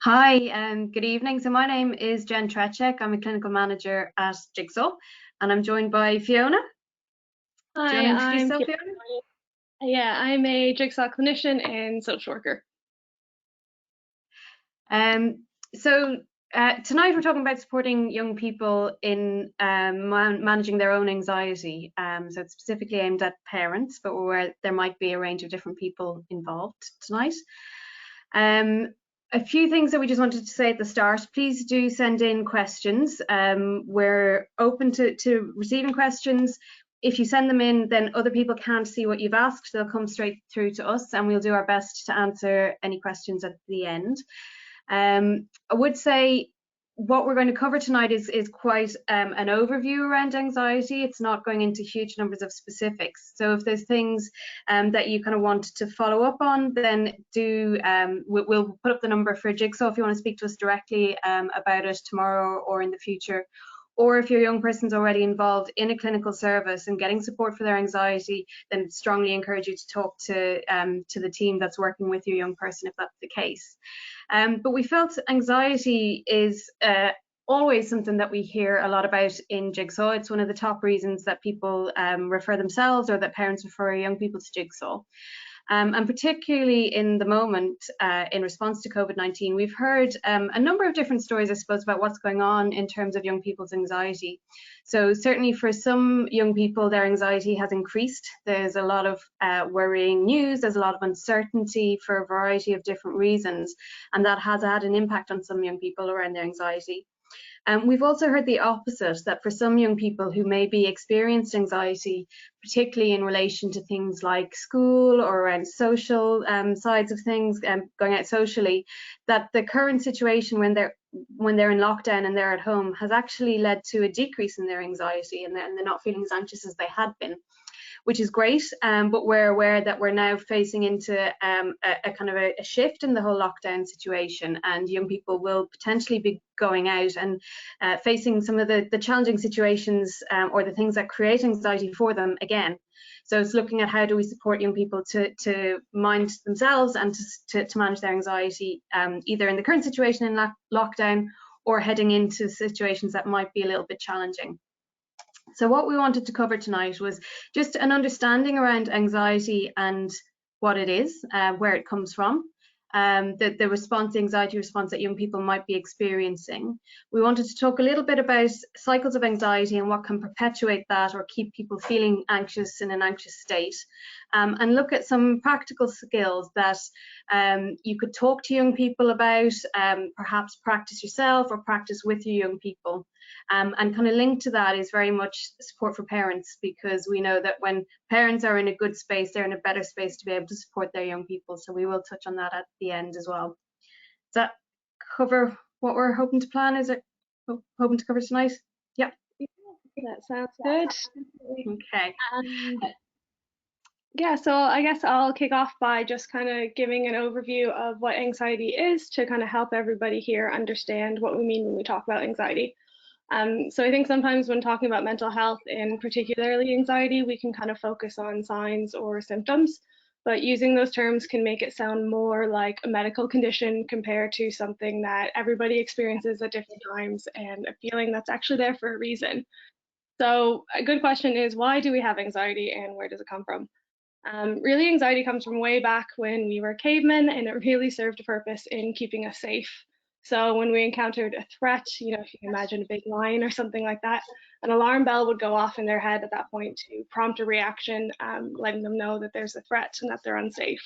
Hi, good evening. So my name is Jen Trechek. I'm a clinical manager at Jigsaw, and I'm joined by Fiona. Do you Hi, want to introduce I'm yourself, Fiona. Fiona? Yeah, I'm a Jigsaw clinician and social worker. So tonight we're talking about supporting young people in managing their own anxiety. So it's specifically aimed at parents, but where there might be a range of different people involved tonight. A few things that we just wanted to say at the start. Please do send in questions. We're open to receiving questions. If you send them in, then other people can't see what you've asked. They'll come straight through to us, and we'll do our best to answer any questions at the end. I would say what we're going to cover tonight is quite an overview around anxiety. It's not going into huge numbers of specifics. So if there's things that you kind of want to follow up on, then we'll put up the number for Jigsaw if you want to speak to us directly about it tomorrow or in the future. Or if your young person's already involved in a clinical service and getting support for their anxiety, then strongly encourage you to talk to the team that's working with your young person if that's the case. But we felt anxiety is always something that we hear a lot about in Jigsaw. It's one of the top reasons that people refer themselves or that parents refer young people to Jigsaw. And particularly in the moment, in response to Covid-19, we've heard a number of different stories, I suppose, about what's going on in terms of young people's anxiety. So certainly for some young people, their anxiety has increased. There's a lot of worrying news, there's a lot of uncertainty for a variety of different reasons, and that has had an impact on some young people around their anxiety. We've also heard the opposite, that for some young people who may be experienced anxiety, particularly in relation to things like school or around social sides of things, going out socially, that the current situation when they're in lockdown and they're at home has actually led to a decrease in their anxiety, and they're not feeling as anxious as they had been, which is great. But we're aware that we're now facing into a kind of a shift in the whole lockdown situation, and young people will potentially be going out and facing some of the challenging situations or the things that create anxiety for them again. So it's looking at how do we support young people to mind themselves and to manage their anxiety, either in the current situation in lockdown or heading into situations that might be a little bit challenging. So what we wanted to cover tonight was just an understanding around anxiety and what it is, where it comes from, the response, the anxiety response that young people might be experiencing. We wanted to talk a little bit about cycles of anxiety and what can perpetuate that or keep people feeling anxious in an anxious state, and look at some practical skills that you could talk to young people about, perhaps practice yourself or practice with your young people. And kind of linked to that is very much support for parents, because we know that when parents are in a good space, they're in a better space to be able to support their young people. So we will touch on that at the end as well. Does that cover what we're hoping to plan? Is it hoping to cover tonight? Yeah. That sounds good. Okay. Yeah, so I guess I'll kick off by just kind of giving an overview of what anxiety is to kind of help everybody here understand what we mean when we talk about anxiety. So I think sometimes when talking about mental health and particularly anxiety, we can kind of focus on signs or symptoms, but using those terms can make it sound more like a medical condition compared to something that everybody experiences at different times and a feeling that's actually there for a reason. So a good question is, why do we have anxiety and where does it come from? Really, anxiety comes from way back when we were cavemen, and it really served a purpose in keeping us safe. So when we encountered a threat, if you can imagine a big lion or something like that, an alarm bell would go off in their head at that point to prompt a reaction, letting them know that there's a threat and that they're unsafe.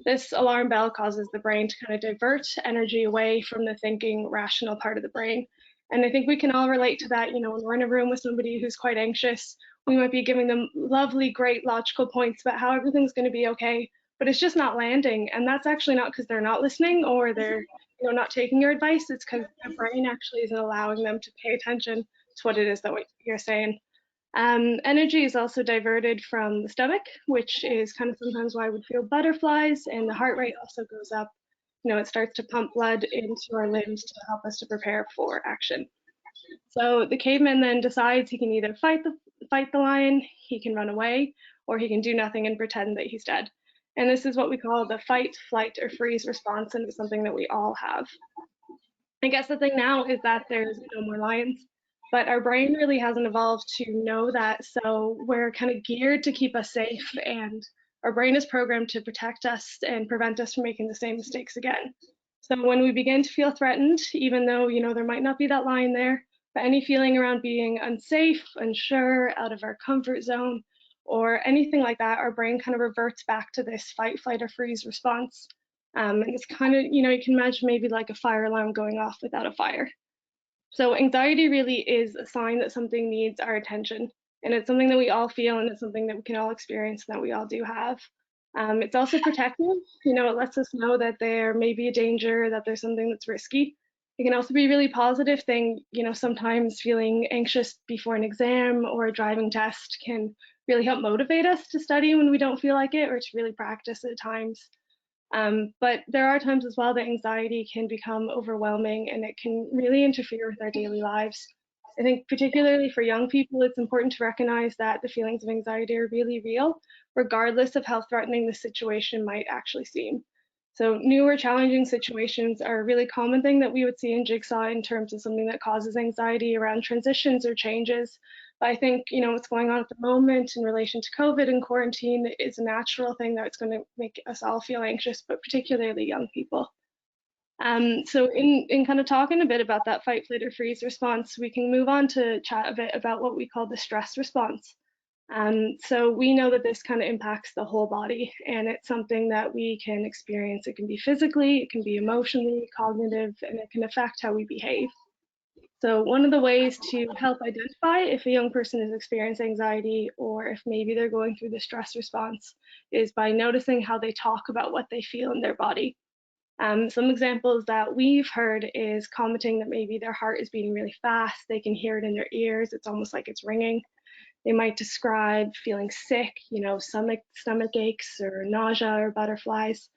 This alarm bell causes the brain to kind of divert energy away from the thinking, rational part of the brain. And I think we can all relate to that. When we're in a room with somebody who's quite anxious, we might be giving them lovely, great logical points about how everything's going to be okay, but it's just not landing. And that's actually not because they're not listening or they're not taking your advice. It's because their brain actually isn't allowing them to pay attention to what it is that you're saying. Energy is also diverted from the stomach, which is kind of sometimes why we feel butterflies, and the heart rate also goes up. It starts to pump blood into our limbs to help us to prepare for action. So the caveman then decides he can either fight the lion, he can run away, or he can do nothing and pretend that he's dead. And this is what we call the fight, flight, or freeze response, and it's something that we all have. I guess the thing now is that there's no more lions, but our brain really hasn't evolved to know that. So we're kind of geared to keep us safe, and our brain is programmed to protect us and prevent us from making the same mistakes again. So when we begin to feel threatened, even though, there might not be that lion there, but any feeling around being unsafe, unsure, out of our comfort zone, or anything like that, our brain kind of reverts back to this fight, flight, or freeze response. And it's kind of, you can imagine maybe like a fire alarm going off without a fire. So anxiety really is a sign that something needs our attention. And it's something that we all feel, and it's something that we can all experience and that we all do have. It's also protective. It lets us know that there may be a danger, that there's something that's risky. It can also be a really positive thing. Sometimes feeling anxious before an exam or a driving test can really help motivate us to study when we don't feel like it, or to really practice at times. But there are times as well that anxiety can become overwhelming, and it can really interfere with our daily lives. I think particularly for young people, it's important to recognize that the feelings of anxiety are really real, regardless of how threatening the situation might actually seem. So new or challenging situations are a really common thing that we would see in Jigsaw in terms of something that causes anxiety around transitions or changes. But I think, what's going on at the moment in relation to COVID and quarantine is a natural thing that it's going to make us all feel anxious, but particularly young people. So in kind of talking a bit about that fight, flight, or freeze response, we can move on to chat a bit about what we call the stress response. So we know that this kind of impacts the whole body, and it's something that we can experience. It can be physically, it can be emotionally, cognitive, and it can affect how we behave. So one of the ways to help identify if a young person is experiencing anxiety, or if maybe they're going through the stress response, is by noticing how they talk about what they feel in their body. Some examples that we've heard is commenting that maybe their heart is beating really fast, they can hear it in their ears, it's almost like it's ringing. They might describe feeling sick, stomach aches or nausea or butterflies.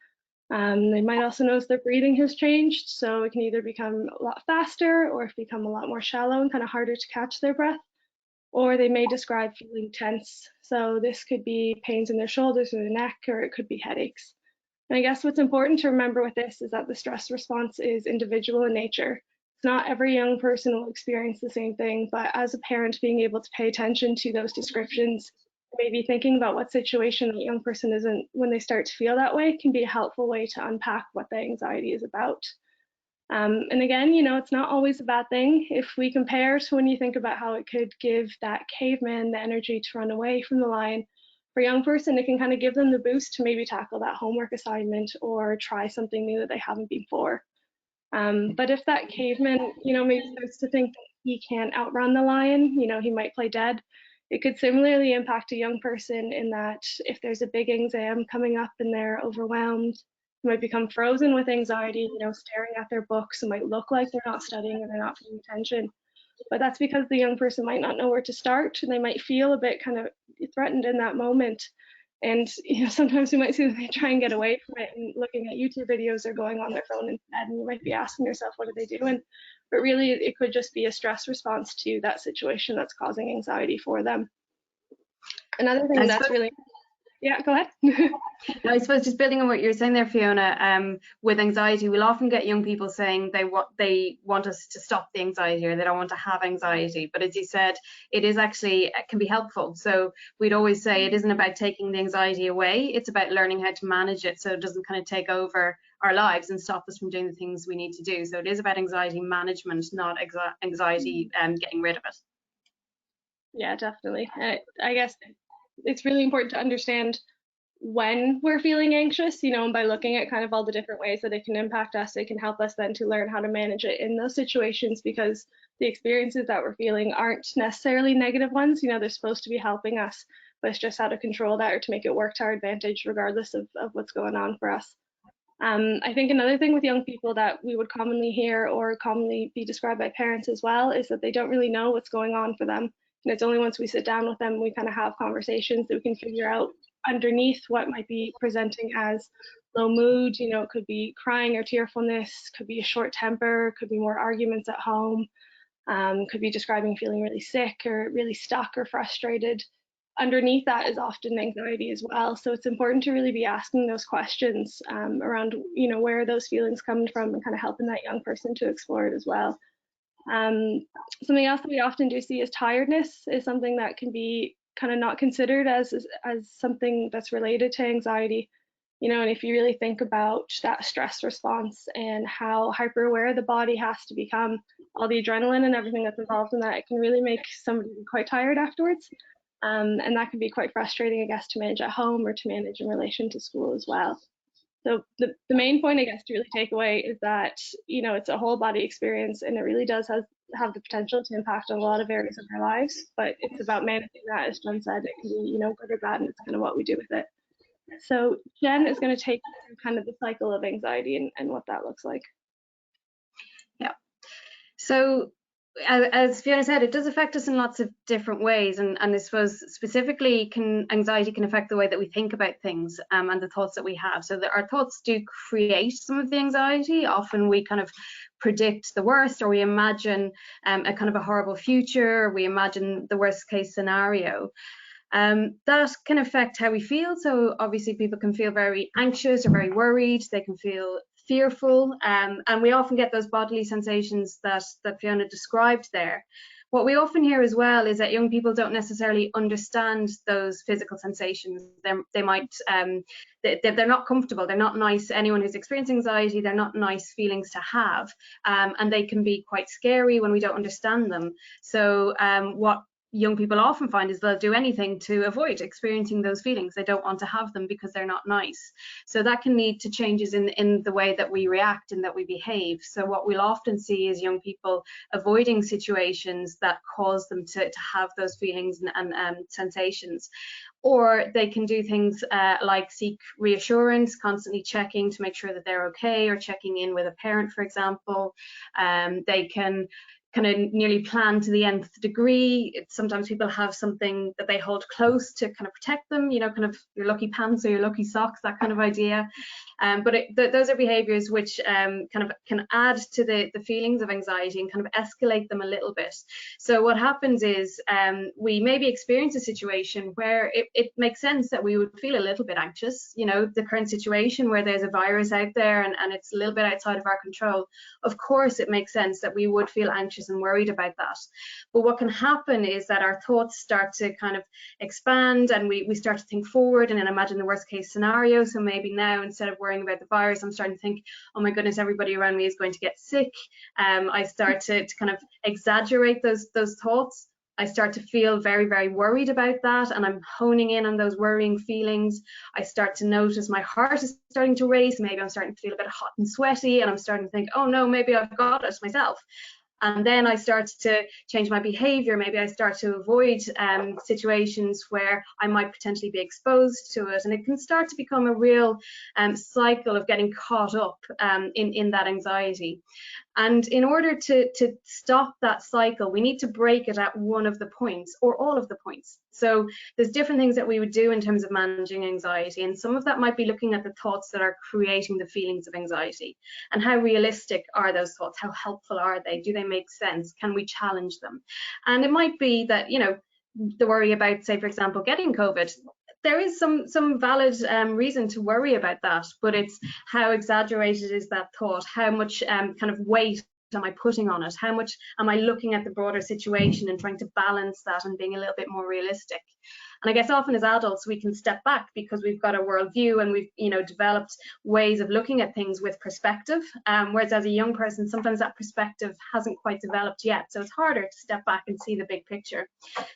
They might also notice their breathing has changed, so it can either become a lot faster or become a lot more shallow and kind of harder to catch their breath. Or they may describe feeling tense. So this could be pains in their shoulders or their neck, or it could be headaches. And I guess what's important to remember with this is that the stress response is individual in nature. It's not every young person will experience the same thing, but as a parent, being able to pay attention to those descriptions, maybe thinking about what situation a young person is in when they start to feel that way, can be a helpful way to unpack what the anxiety is about. And again, it's not always a bad thing. If we compare to when you think about how it could give that caveman the energy to run away from the lion, for a young person, it can kind of give them the boost to maybe tackle that homework assignment or try something new that they haven't before. But if that caveman, maybe starts to think that he can't outrun the lion, he might play dead. It could similarly impact a young person in that if there's a big exam coming up and they're overwhelmed, they might become frozen with anxiety, staring at their books. It might look like they're not studying and they're not paying attention. But that's because the young person might not know where to start. They might feel a bit kind of threatened in that moment. And sometimes we might see that they try and get away from it and looking at YouTube videos or going on their phone instead. And you might be asking yourself, what are they doing? But really, it could just be a stress response to that situation that's causing anxiety for them. Another thing that's really, yeah, go ahead. I suppose just building on what you're saying there, Fiona, with anxiety, we'll often get young people saying they want us to stop the anxiety, or they don't want to have anxiety. But as you said, it can be helpful. So we'd always say it isn't about taking the anxiety away, it's about learning how to manage it so it doesn't kind of take over our lives and stop us from doing the things we need to do. So it is about anxiety management, not anxiety getting rid of it. Yeah, definitely. I guess it's really important to understand when we're feeling anxious, and by looking at kind of all the different ways that it can impact us, it can help us then to learn how to manage it in those situations, because the experiences that we're feeling aren't necessarily negative ones. They're supposed to be helping us, but it's just how to control that or to make it work to our advantage, regardless of what's going on for us. I think another thing with young people that we would commonly hear or commonly be described by parents as well is that they don't really know what's going on for them. And it's only once we sit down with them, we kind of have conversations that we can figure out underneath what might be presenting as low mood. It could be crying or tearfulness, could be a short temper, could be more arguments at home, could be describing feeling really sick or really stuck or frustrated. underneath that is often anxiety as well. So it's important to really be asking those questions around, where are those feelings coming from, and kind of helping that young person to explore it as well. Something else that we often do see is tiredness is something that can be kind of not considered as something that's related to anxiety. And if you really think about that stress response and how hyper aware the body has to become, all the adrenaline and everything that's involved in that, it can really make somebody quite tired afterwards. And that can be quite frustrating, I guess, to manage at home or to manage in relation to school as well. So the main point, I guess, to really take away is that, it's a whole body experience, and it really does have the potential to impact on a lot of areas of our lives, but it's about managing that. As Jen said, it can be, good or bad, and it's kind of what we do with it. So Jen is going to take you through kind of the cycle of anxiety and what that looks like. Yeah. So as Fiona said, it does affect us in lots of different ways, and I suppose specifically anxiety can affect the way that we think about things and the thoughts that we have. So that our thoughts do create some of the anxiety. Often we kind of predict the worst, or we imagine a kind of a horrible future, or we imagine the worst case scenario. That can affect how we feel. So obviously people can feel very anxious or very worried. They can feel fearful, and we often get those bodily sensations that Fiona described there. What we often hear as well is that young people don't necessarily understand those physical sensations. They might, they're not comfortable, they're not nice. Anyone who's experiencing anxiety, they're not nice feelings to have, and they can be quite scary when we don't understand them. So what young people often find is they'll do anything to avoid experiencing those feelings. They don't want to have them because they're not nice. So that can lead to changes in the way that we react and that we behave. So what we'll often see is young people avoiding situations that cause them to have those feelings and sensations. Or they can do things like seek reassurance, constantly checking to make sure that they're okay, or checking in with a parent, for example. They can kind of nearly plan to the nth degree. Sometimes people have something that they hold close to kind of protect them, kind of your lucky pants or your lucky socks, that kind of idea. But those are behaviors which kind of can add to the feelings of anxiety and kind of escalate them a little bit. So what happens is we maybe experience a situation where it makes sense that we would feel a little bit anxious, the current situation where there's a virus out there and it's a little bit outside of our control. Of course, it makes sense that we would feel anxious and worried about that. But what can happen is that our thoughts start to kind of expand, and we start to think forward and then imagine the worst case scenario. So maybe now, instead of worrying about the virus, I'm starting to think, oh my goodness, everybody around me is going to get sick. I start to kind of exaggerate those thoughts. I start to feel very, very worried about that, and I'm honing in on those worrying feelings. I start to notice my heart is starting to race. Maybe I'm starting to feel a bit hot and sweaty, and I'm starting to think, oh no, maybe I've got it myself. And then I start to change my behavior. Maybe I start to avoid situations where I might potentially be exposed to it. And it can start to become a real cycle of getting caught up in that anxiety. And in order to stop that cycle, we need to break it at one of the points or all of the points. So there's different things that we would do in terms of managing anxiety. And some of that might be looking at the thoughts that are creating the feelings of anxiety. And how realistic are those thoughts? How helpful are they? Do they make sense? Can we challenge them? And it might be that, the worry about, say, for example, getting COVID. There is some valid reason to worry about that, but it's how exaggerated is that thought? How much kind of weight am I putting on it? How much am I looking at the broader situation and trying to balance that and being a little bit more realistic? And I guess often as adults, we can step back because we've got a worldview and we've, developed ways of looking at things with perspective. Whereas as a young person, sometimes that perspective hasn't quite developed yet. So it's harder to step back and see the big picture.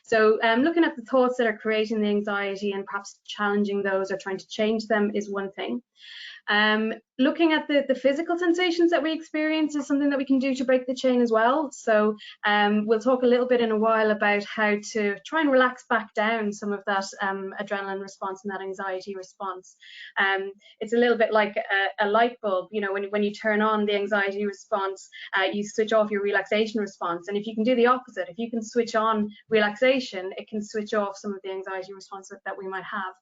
So looking at the thoughts that are creating the anxiety and perhaps challenging those or trying to change them is one thing. Looking at the physical sensations that we experience is something that we can do to break the chain as well. So we'll talk a little bit in a while about how to try and relax back down some of that adrenaline response and that anxiety response. It's a little bit like a light bulb. When you turn on the anxiety response, you switch off your relaxation response. And if you can do the opposite, if you can switch on relaxation, it can switch off some of the anxiety response that we might have.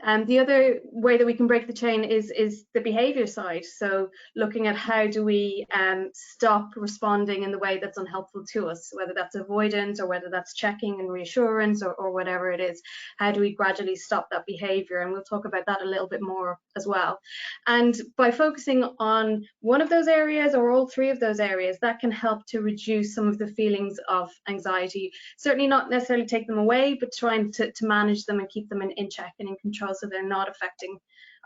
The other way that we can break the chain is the behavior side. So looking at how do we stop responding in the way that's unhelpful to us, whether that's avoidance or whether that's checking and reassurance or whatever it is. How do we gradually stop that behavior? And we'll talk about that a little bit more as well. And by focusing on one of those areas or all three of those areas, that can help to reduce some of the feelings of anxiety. Certainly not necessarily take them away, but trying to manage them and keep them in check and in control, so they're not affecting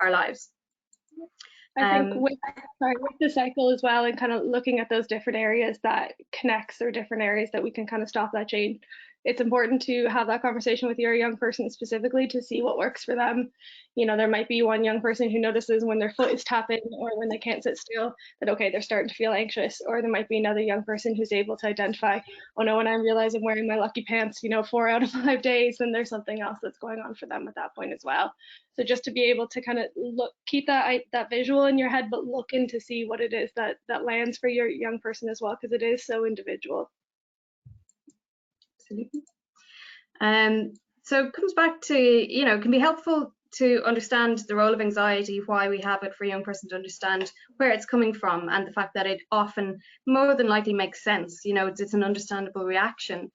our lives. I think with the cycle as well, and kind of looking at those different areas that connects, or different areas that we can kind of stop that chain, it's important to have that conversation with your young person specifically to see what works for them. You know, there might be one young person who notices when their foot is tapping or when they can't sit still that, okay, they're starting to feel anxious. Or there might be another young person who's able to identify, oh no, when I realize I'm wearing my lucky pants, 4 out of 5 days, then there's something else that's going on for them at that point as well. So just to be able to kind of keep that visual in your head, but look in to see what it is that lands for your young person as well, because it is so individual. Absolutely. So it comes back to, it can be helpful to understand the role of anxiety, why we have it, for a young person to understand where it's coming from, and the fact that it often more than likely makes sense. It's an understandable reaction.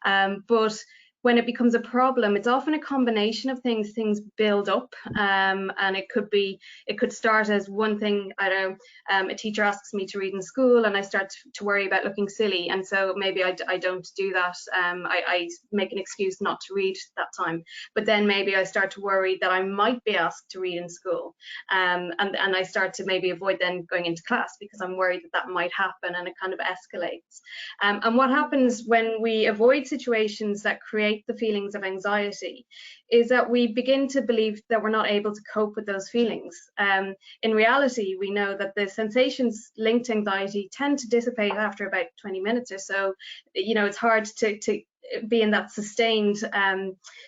But when it becomes a problem, it's often a combination of things. Things build up, and it could start as one thing. I don't know, a teacher asks me to read in school, and I start to worry about looking silly, and so maybe I don't do that. I make an excuse not to read that time. But then maybe I start to worry that I might be asked to read in school, and I start to maybe avoid then going into class because I'm worried that might happen, and it kind of escalates. And what happens when we avoid situations that create the feelings of anxiety is that we begin to believe that we're not able to cope with those feelings. In reality, we know that the sensations linked to anxiety tend to dissipate after about 20 minutes or so. It's hard to be in that sustained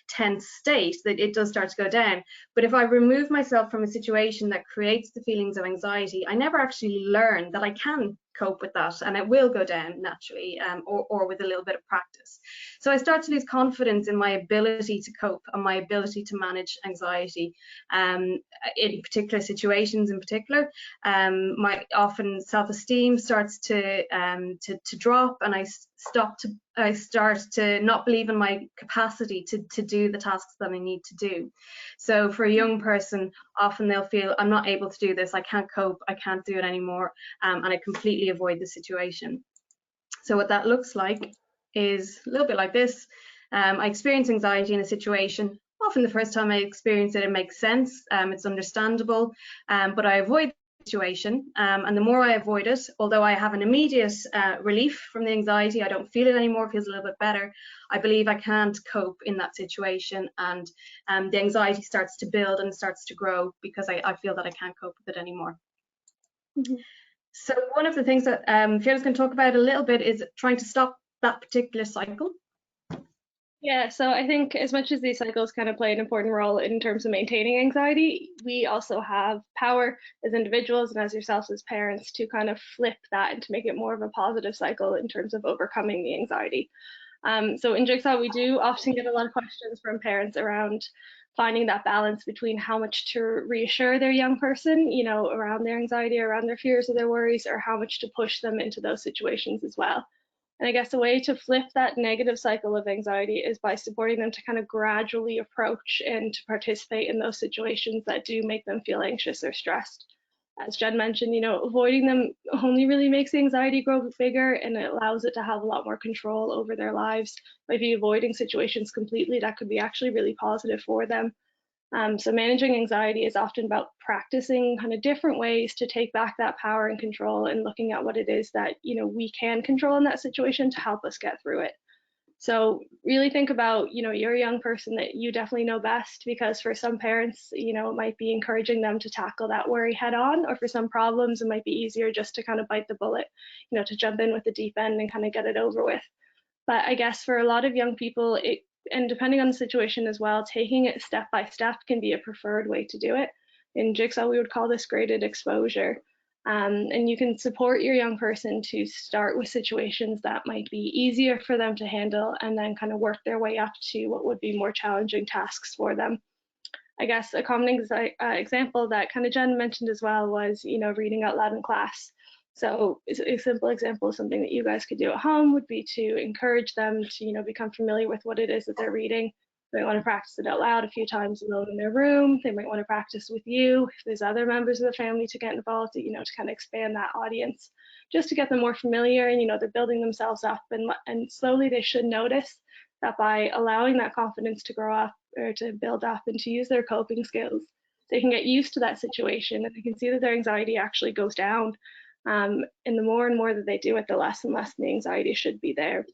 tense state, that it does start to go down. But if I remove myself from a situation that creates the feelings of anxiety, I never actually learn that I can cope with that, and it will go down naturally, or with a little bit of practice. So I start to lose confidence in my ability to cope and my ability to manage anxiety in particular situations. In particular, my often self-esteem starts to drop, and I start to not believe in my capacity to do the tasks that I need to do. So for a young person, often they'll feel, I'm not able to do this, I can't cope, I can't do it anymore, and I completely avoid the situation. So what that looks like is a little bit like this. I experience anxiety in a situation. Often the first time I experience it, it makes sense, it's understandable, but I avoid situation, and the more I avoid it, although I have an immediate relief from the anxiety, I don't feel it anymore, it feels a little bit better, I believe I can't cope in that situation, and the anxiety starts to build and starts to grow because I feel that I can't cope with it anymore. Mm-hmm. So one of the things that Fiona's going to talk about a little bit is trying to stop that particular cycle. Yeah, so I think as much as these cycles kind of play an important role in terms of maintaining anxiety, we also have power as individuals and as yourselves as parents to kind of flip that and to make it more of a positive cycle in terms of overcoming the anxiety. So in Jigsaw, we do often get a lot of questions from parents around finding that balance between how much to reassure their young person, around their anxiety, around their fears or their worries, or how much to push them into those situations as well. And I guess a way to flip that negative cycle of anxiety is by supporting them to kind of gradually approach and to participate in those situations that do make them feel anxious or stressed. As Jen mentioned, avoiding them only really makes the anxiety grow bigger, and it allows it to have a lot more control over their lives. By avoiding situations completely, that could be actually really positive for them. So managing anxiety is often about practicing kind of different ways to take back that power and control, and looking at what it is that we can control in that situation to help us get through it. So really think about your young person that you definitely know best, because for some parents it might be encouraging them to tackle that worry head on, or for some problems it might be easier just to kind of bite the bullet, to jump in with the deep end and kind of get it over with. But I guess for a lot of young people, and depending on the situation as well, taking it step by step can be a preferred way to do it. In Jigsaw, we would call this graded exposure. And you can support your young person to start with situations that might be easier for them to handle, and then kind of work their way up to what would be more challenging tasks for them. I guess a common example that kind of Jen mentioned as well was, reading out loud in class. So a simple example of something that you guys could do at home would be to encourage them to, become familiar with what it is that they're reading. They might want to practice it out loud a few times alone in their room. They might want to practice with you if there's other members of the family to get involved, to kind of expand that audience, just to get them more familiar. And they're building themselves up, and slowly they should notice that by allowing that confidence to grow up or to build up and to use their coping skills, they can get used to that situation, and they can see that their anxiety actually goes down. And the more and more that they do it, the less and less the anxiety should be there.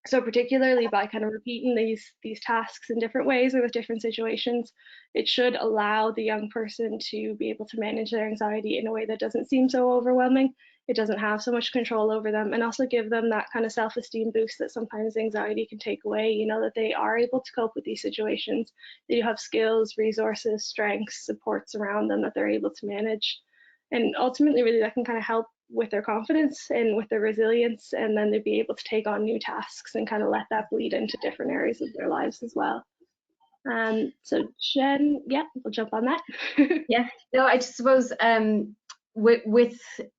So particularly by kind of repeating these tasks in different ways or with different situations, it should allow the young person to be able to manage their anxiety in a way that doesn't seem so overwhelming. It doesn't have so much control over them, and also give them that kind of self-esteem boost that sometimes anxiety can take away, that they are able to cope with these situations. They do have skills, resources, strengths, supports around them that they're able to manage. And ultimately, really, that can kind of help with their confidence and with their resilience, and then they'd be able to take on new tasks and kind of let that bleed into different areas of their lives as well. So Jen, yeah, we'll jump on that. Yeah, no, I just suppose with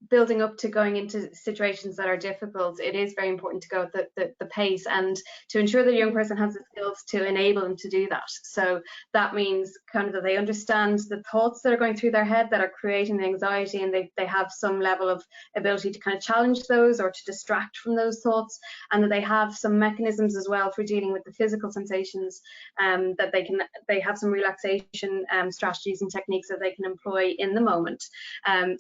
building up to going into situations that are difficult, it is very important to go at the pace and to ensure that the young person has the skills to enable them to do that. So that means kind of that they understand the thoughts that are going through their head that are creating the anxiety, and they have some level of ability to kind of challenge those or to distract from those thoughts, and that they have some mechanisms as well for dealing with the physical sensations, that they have some relaxation strategies and techniques that they can employ in the moment.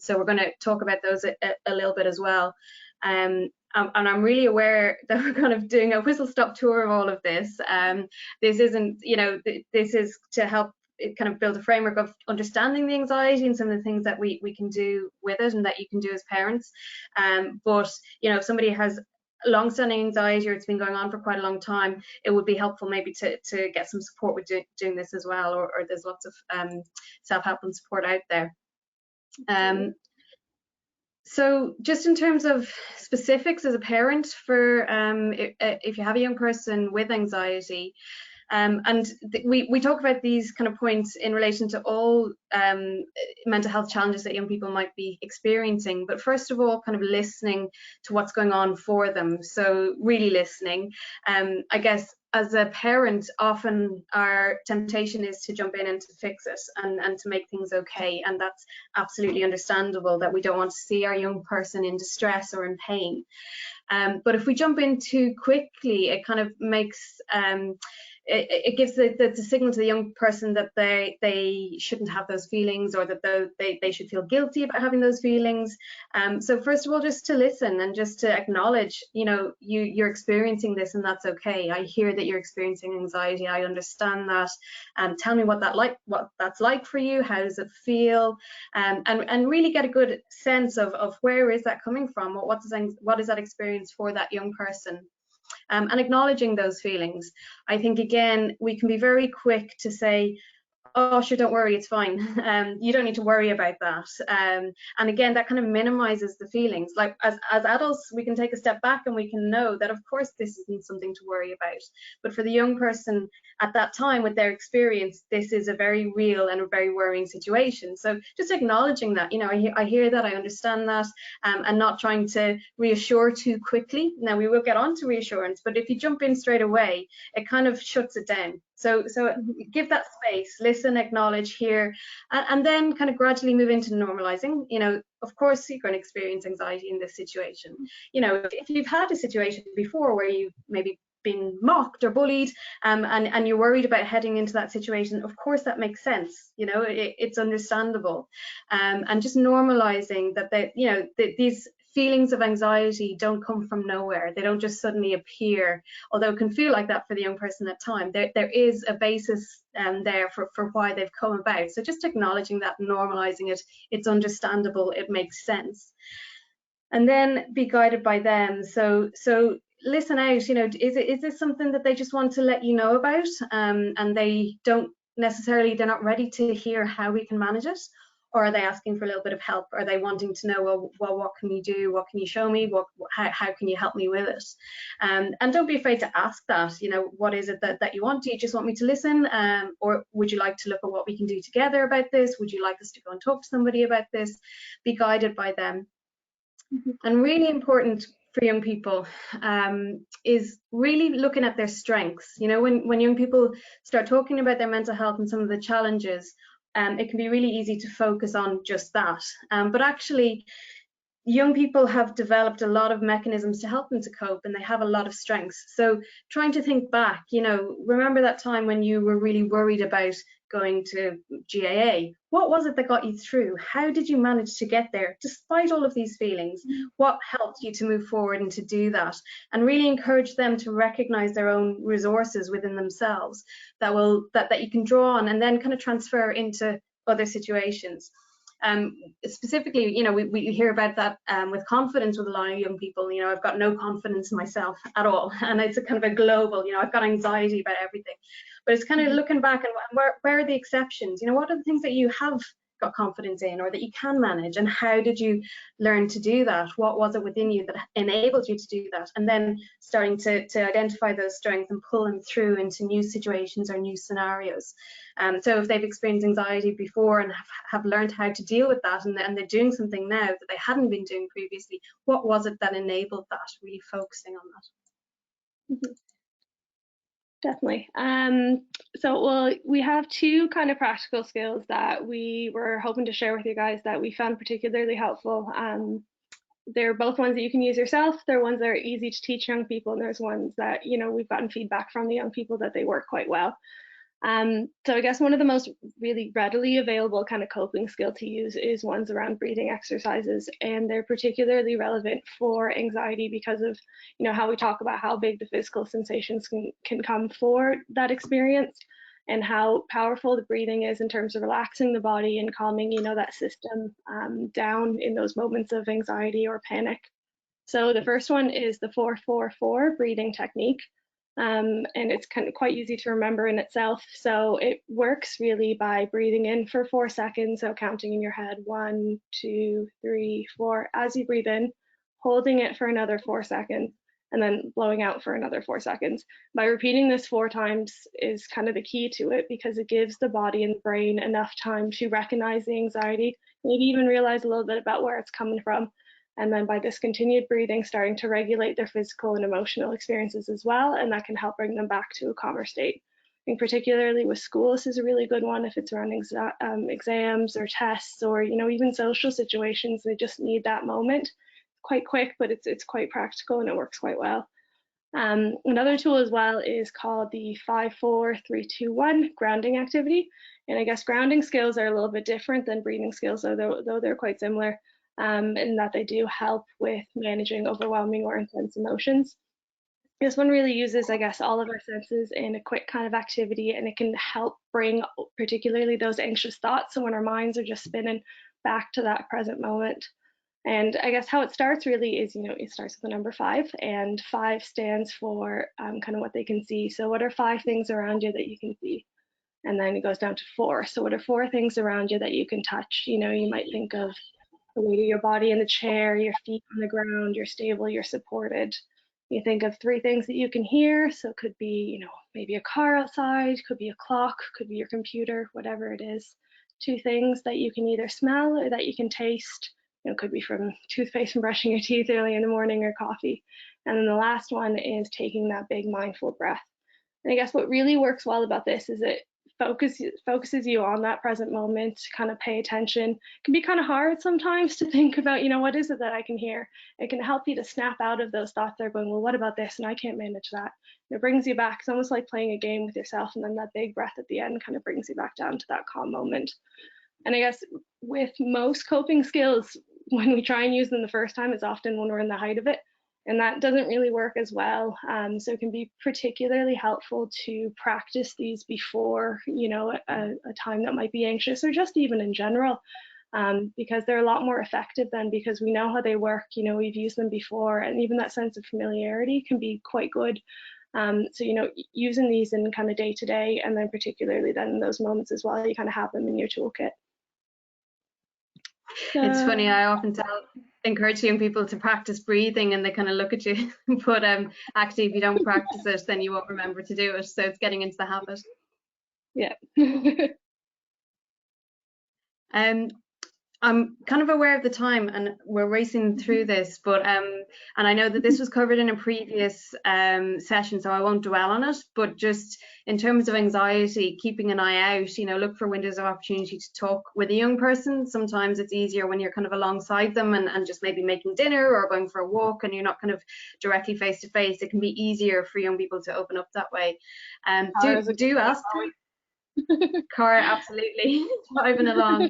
So we're going to talk about those a little bit as well. And I'm really aware that we're kind of doing a whistle-stop tour of all of this. This isn't, this is to help kind of build a framework of understanding the anxiety and some of the things that we can do with it and that you can do as parents. But, if somebody has long-standing anxiety or it's been going on for quite a long time, it would be helpful maybe to get some support with doing this as well, or there's lots of self-help and support out there. So just in terms of specifics as a parent for if you have a young person with anxiety, and we talk about these kind of points in relation to all mental health challenges that young people might be experiencing, but first of all, kind of listening to what's going on for them. So really listening. I guess as a parent, often our temptation is to jump in and to fix it and to make things okay, and that's absolutely understandable, that we don't want to see our young person in distress or in pain. But if we jump in too quickly, it kind of makes it gives the signal to the young person that they shouldn't have those feelings, or that they should feel guilty about having those feelings. So first of all, just to listen and just to acknowledge, you're experiencing this, and that's okay. I hear that you're experiencing anxiety. I understand that. Tell me what that's like for you. How does it feel? And really get a good sense of where is that coming from? What is that experience for that young person? And acknowledging those feelings. I think, again, we can be very quick to say, oh, sure, don't worry, it's fine. You don't need to worry about that. And again, that kind of minimizes the feelings. Like as adults, we can take a step back and we can know that, of course, this isn't something to worry about. But for the young person at that time, with their experience, this is a very real and a very worrying situation. So just acknowledging that, I hear that, I understand that, and not trying to reassure too quickly. Now, we will get on to reassurance, but if you jump in straight away, it kind of shuts it down. So give that space, listen, acknowledge, hear, and then kind of gradually move into normalizing. Of course, you're going to experience anxiety in this situation. If you've had a situation before where you've maybe been mocked or bullied, and you're worried about heading into that situation, of course that makes sense. It's understandable, and just normalizing that these feelings of anxiety don't come from nowhere. They don't just suddenly appear, although it can feel like that for the young person at time. There is a basis there for why they've come about. So just acknowledging that, normalizing it, it's understandable, it makes sense. And then be guided by them. So listen out, is this something that they just want to let you know about, and they're not ready to hear how we can manage it? or are they asking for a little bit of help? Are they wanting to know, well, what can you do? What can you show me? How can you help me with it? And don't be afraid to ask that. You know, what is it that you want? Do you just want me to listen? Or would you like to look at what we can do together about this? Would you like us to go and talk to somebody about this? Be guided by them. And really important for young people is really looking at their strengths. You know, when young people start talking about their mental health and some of the challenges, it can be really easy to focus on just that. But actually, young people have developed a lot of mechanisms to help them to cope, and they have a lot of strengths. So trying to think back, you know, remember that time when you were really worried about going to GAA. What was it that got you through? How did you manage to get there despite all of these feelings? What helped you to move forward and to do that? And really encourage them to recognize their own resources within themselves that you can draw on and then kind of transfer into other situations. Specifically, you know, we hear about that with confidence with a lot of young people. You know, I've got no confidence in myself at all, and it's a kind of a global, you know, I've got anxiety about everything. But it's kind of looking back and where are the exceptions? You know, what are the things that you have got confidence in or that you can manage, and how did you learn to do that? What was it within you that enabled you to do that? And then starting to identify those strengths and pull them through into new situations or new scenarios. So if they've experienced anxiety before and have learned how to deal with that, and they're doing something now that they hadn't been doing previously, what was it that enabled that? Really focusing on that. Mm-hmm. Definitely. So we have two kind of practical skills that we were hoping to share with you guys that we found particularly helpful. They're both ones that you can use yourself. They're ones that are easy to teach young people, and there's ones that, you know, we've gotten feedback from the young people that they work quite well. So I guess one of the most really readily available kind of coping skill to use is ones around breathing exercises, and they're particularly relevant for anxiety because of, you know, how we talk about how big the physical sensations can come for that experience, and how powerful the breathing is in terms of relaxing the body and calming, you know, that system down in those moments of anxiety or panic. So the first one is the 4-4-4 breathing technique. And it's kind of quite easy to remember in itself. So it works really by breathing in for 4 seconds, so counting in your head 1, 2, 3, 4 as you breathe in, holding it for another 4 seconds, and then blowing out for another 4 seconds. By repeating this 4 times is kind of the key to it, because it gives the body and the brain enough time to recognize the anxiety, maybe even realize a little bit about where it's coming from. And then by this continued breathing, starting to regulate their physical and emotional experiences as well, and that can help bring them back to a calmer state. I think particularly with school, this is a really good one if it's around exams or tests, or, you know, even social situations. They just need that moment. Quite quick, but it's quite practical and it works quite well. Another tool as well is called the 5-4-3-2-1 grounding activity. And I guess grounding skills are a little bit different than breathing skills, though they're quite similar. In that they do help with managing overwhelming or intense emotions. This one really uses, I guess, all of our senses in a quick kind of activity, and it can help bring particularly those anxious thoughts. So when our minds are just spinning, back to that present moment. And I guess how it starts really is, you know, it starts with the number 5, and 5 stands for kind of what they can see. So what are 5 things around you that you can see? And then it goes down to 4. So what are 4 things around you that you can touch? You know, you might think of the weight of your body in the chair, your feet on the ground, you're stable, you're supported. You think of 3 things that you can hear. So it could be, you know, maybe a car outside, could be a clock, could be your computer, whatever it is. 2 things that you can either smell or that you can taste. You know, it could be from toothpaste from brushing your teeth early in the morning, or coffee. And then the last one is taking that big mindful breath. And I guess what really works well about this is it focuses you on that present moment, kind of pay attention. It can be kind of hard sometimes to think about, you know, what is it that I can hear? It can help you to snap out of those thoughts that are going, well, what about this? And I can't manage that. And it brings you back. It's almost like playing a game with yourself, and then that big breath at the end kind of brings you back down to that calm moment. And I guess with most coping skills, when we try and use them the first time, it's often when we're in the height of it. And that doesn't really work as well. So it can be particularly helpful to practice these before, you know, a time that might be anxious, or just even in general, because they're a lot more effective then, because we know how they work, you know, we've used them before, and even that sense of familiarity can be quite good. So, you know, using these in kind of day to day, and then particularly then in those moments as well, you kind of have them in your toolkit. It's funny, I often encourage young people to practice breathing and they kind of look at you, but actually if you don't practice it, then you won't remember to do it. So it's getting into the habit. Yeah. I'm kind of aware of the time and we're racing through this, but and I know that this was covered in a previous session, so I won't dwell on it, but just in terms of anxiety, keeping an eye out, you know, look for windows of opportunity to talk with a young person. Sometimes it's easier when you're kind of alongside them and just maybe making dinner or going for a walk and you're not kind of directly face to face. It can be easier for young people to open up that way. Do ask Cara, absolutely, driving along.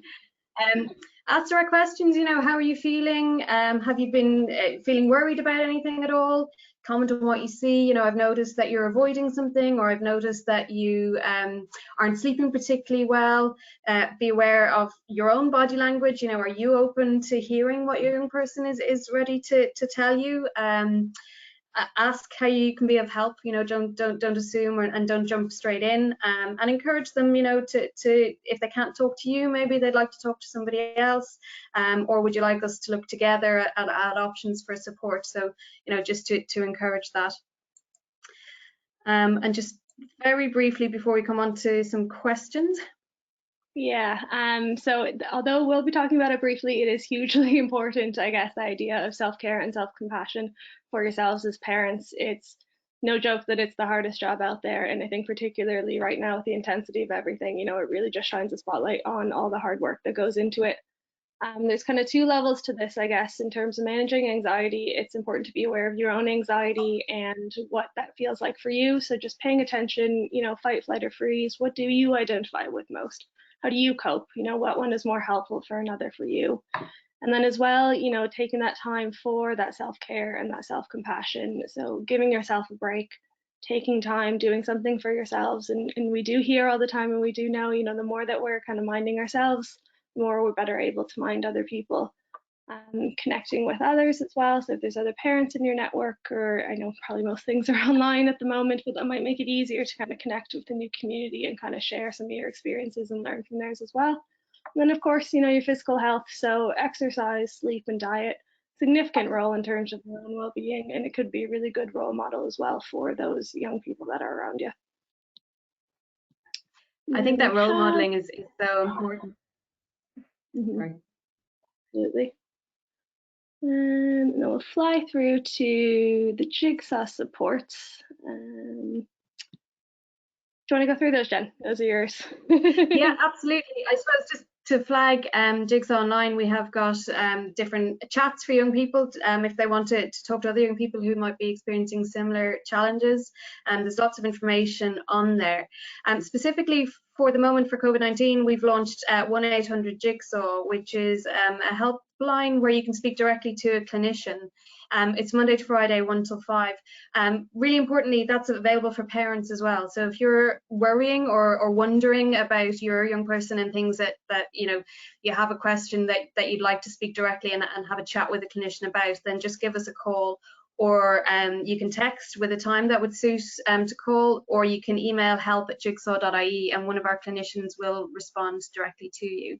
Ask direct questions, you know, how are you feeling? Have you been feeling worried about anything at all? Comment on what you see. You know, I've noticed that you're avoiding something, or I've noticed that you aren't sleeping particularly well. Be aware of your own body language. You know, are you open to hearing what your young person is ready to tell you? Ask how you can be of help. You know, don't assume and don't jump straight in, and encourage them, you know, to if they can't talk to you, maybe they'd like to talk to somebody else, or would you like us to look together at options for support? So, you know, just to encourage that. And just very briefly before we come on to some questions. Yeah, so although we'll be talking about it briefly, it is hugely important, I guess, the idea of self-care and self-compassion for yourselves as parents. It's no joke that it's the hardest job out there, and I think particularly right now with the intensity of everything, you know, it really just shines a spotlight on all the hard work that goes into it. There's kind of two levels to this, I guess, in terms of managing anxiety. It's important to be aware of your own anxiety and what that feels like for you. So just paying attention, you know, fight, flight, or freeze. What do you identify with most? How do you cope? You know, what one is more helpful for another for you? And then as well, you know, taking that time for that self-care and that self-compassion. So giving yourself a break, taking time, doing something for yourselves. And we do hear all the time, and we do know, you know, the more that we're kind of minding ourselves, the more we're better able to mind other people. Connecting with others as well. So if there's other parents in your network, or I know probably most things are online at the moment, but that might make it easier to kind of connect with the new community and kind of share some of your experiences and learn from theirs as well. And then of course, you know, your physical health. So exercise, sleep, and diet, significant role in terms of your own well-being, and it could be a really good role model as well for those young people that are around you. I think that role modeling is so important. Mm-hmm. Absolutely. And then we'll fly through to the Jigsaw supports. Do you want to go through those, Jen? Those are yours. Yeah, absolutely. I suppose just to flag Jigsaw Online, we have got different chats for young people if they want to talk to other young people who might be experiencing similar challenges. There's lots of information on there. Specifically for the moment for COVID-19, we've launched 1-800-JIGSAW, which is a helpline where you can speak directly to a clinician. It's Monday to Friday, 1 till 5. Really importantly, that's available for parents as well. So if you're worrying or wondering about your young person and things that you know, you have a question that you'd like to speak directly and have a chat with a clinician about, then just give us a call, or you can text with a time that would suit to call, or you can email help@jigsaw.ie and one of our clinicians will respond directly to you.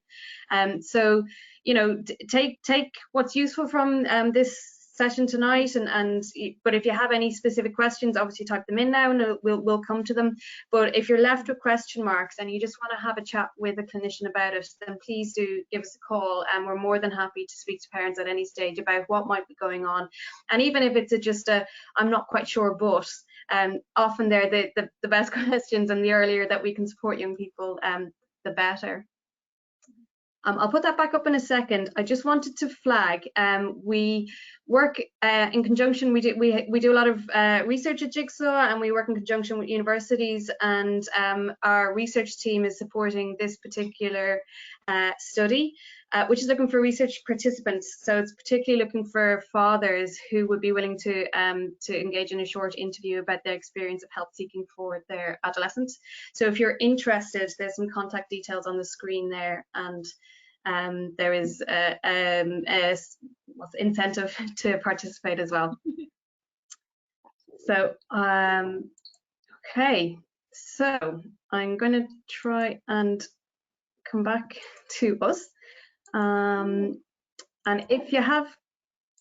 So, you know, take what's useful from this session tonight, but if you have any specific questions, obviously type them in now and we'll come to them. But if you're left with question marks and you just want to have a chat with a clinician about it, then please do give us a call, and we're more than happy to speak to parents at any stage about what might be going on. And even if it's just a I'm not quite sure, but often they're the best questions, and the earlier that we can support young people, the better. I'll put that back up in a second. I just wanted to flag, we work in conjunction, we do a lot of research at Jigsaw, and we work in conjunction with universities, and our research team is supporting this particular study, which is looking for research participants. So it's particularly looking for fathers who would be willing to engage in a short interview about their experience of help seeking for their adolescents. So if you're interested, there's some contact details on the screen there, and there is incentive to participate as well. So okay, so I'm going to try and come back to us. And if you have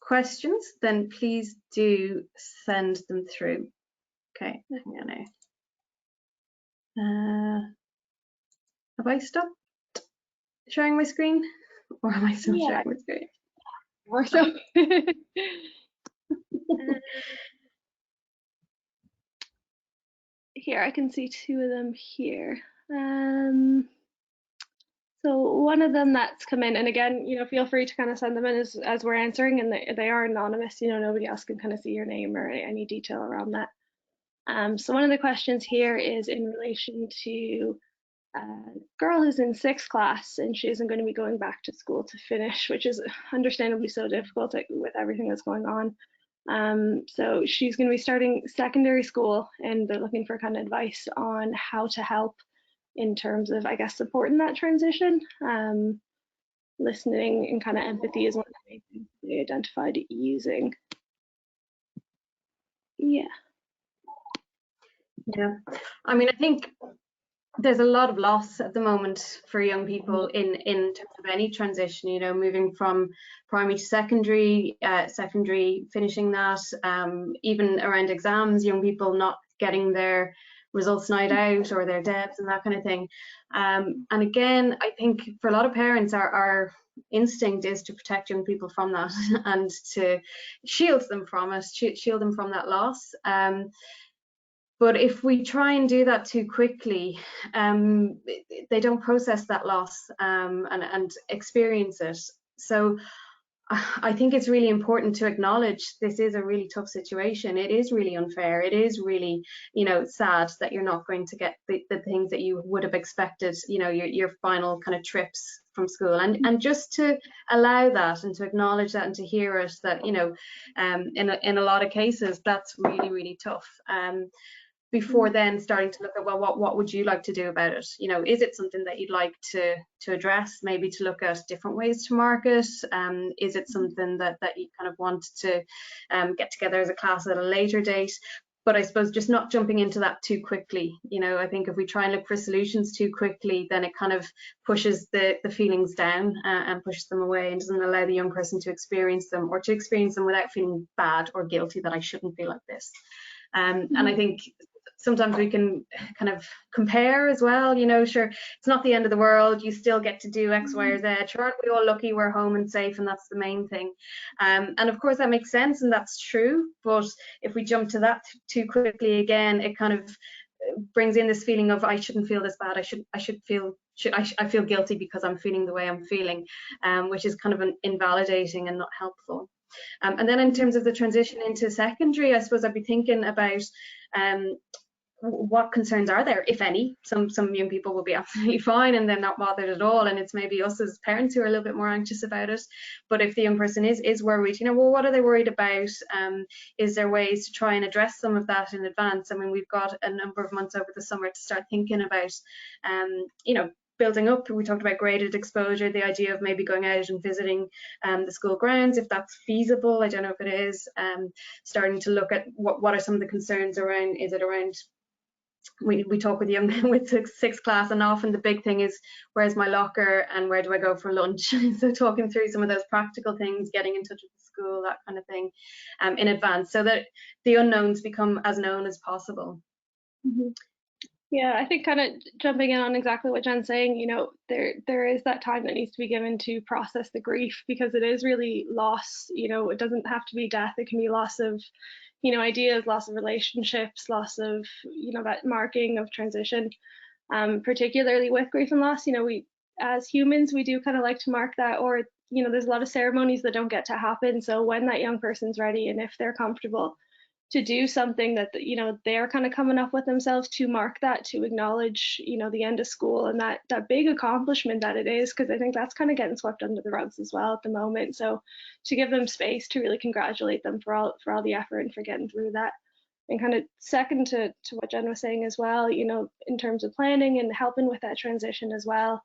questions, then please do send them through. Okay, hang on now. Have I stopped sharing my screen, or am I still sharing my screen? Or so. Here, I can see two of them here. So one of them that's come in, and again, feel free to kind of send them in as we're answering, and they are anonymous. Nobody else can kind of see your name or any detail around that. So one of the questions here is in relation to a girl who's in 6th class, and she isn't going to be going back to school to finish, which is understandably so difficult with everything that's going on. So she's going to be starting secondary school, and they're looking for kind of advice on how to help in terms of, I guess, supporting that transition. Listening and kind of empathy is one of the main things they identified using. Yeah. I mean, I think there's a lot of loss at the moment for young people in terms of any transition, moving from primary to secondary, finishing that, even around exams, young people not getting their results night out or their debs and that kind of thing. And again, I think for a lot of parents, our instinct is to protect young people from that and to shield them from it, shield them from that loss. But if we try and do that too quickly, they don't process that loss and experience it. So I think it's really important to acknowledge this is a really tough situation. It is really unfair. It is really, sad that you're not going to get the things that you would have expected, your final kind of trips from school. And just to allow that and to acknowledge that and to hear it, that, in a lot of cases, that's really, really tough. Before then starting to look at, well, what would you like to do about it? Is it something that you'd like to address, maybe to look at different ways to market? Is it something that you kind of want to get together as a class at a later date? But I suppose just not jumping into that too quickly. I think if we try and look for solutions too quickly, then it kind of pushes the feelings down and pushes them away and doesn't allow the young person to experience them, or to experience them without feeling bad or guilty that I shouldn't feel like this. And I think sometimes we can kind of compare as well, sure, it's not the end of the world, you still get to do X, Y, or Z. Sure, aren't we all lucky we're home and safe, and that's the main thing. And of course that makes sense and that's true, but if we jump to that too quickly again, it kind of brings in this feeling of I shouldn't feel this bad, I feel guilty because I'm feeling the way I'm feeling, which is kind of invalidating and not helpful. And then in terms of the transition into secondary, I suppose I'd be thinking about what concerns are there, if any. Some young people will be absolutely fine and they're not bothered at all, and it's maybe us as parents who are a little bit more anxious about it. But if the young person is worried, well, what are they worried about? Is there ways to try and address some of that in advance? I mean, we've got a number of months over the summer to start thinking about, building up. We talked about graded exposure, the idea of maybe going out and visiting the school grounds, if that's feasible. I don't know if it is. Starting to look at what are some of the concerns around, is it around, we talk with with 6th class, and often the big thing is, where's my locker and where do I go for lunch? So talking through some of those practical things, getting in touch with the school, that kind of thing, in advance, so that the unknowns become as known as possible. Mm-hmm. Yeah, I think kind of jumping in on exactly what Jen's saying, there is that time that needs to be given to process the grief, because it is really loss. It doesn't have to be death. It can be loss of, ideas, loss of relationships, loss of, that marking of transition. Particularly with grief and loss, we as humans, we do kind of like to mark that, or, there's a lot of ceremonies that don't get to happen. So when that young person's ready and if they're comfortable to do something that, they're kind of coming up with themselves to mark that, to acknowledge, the end of school and that big accomplishment that it is, because I think that's kind of getting swept under the rugs as well at the moment. So to give them space to really congratulate them for all the effort and for getting through that. And kind of second to what Jen was saying as well, in terms of planning and helping with that transition as well,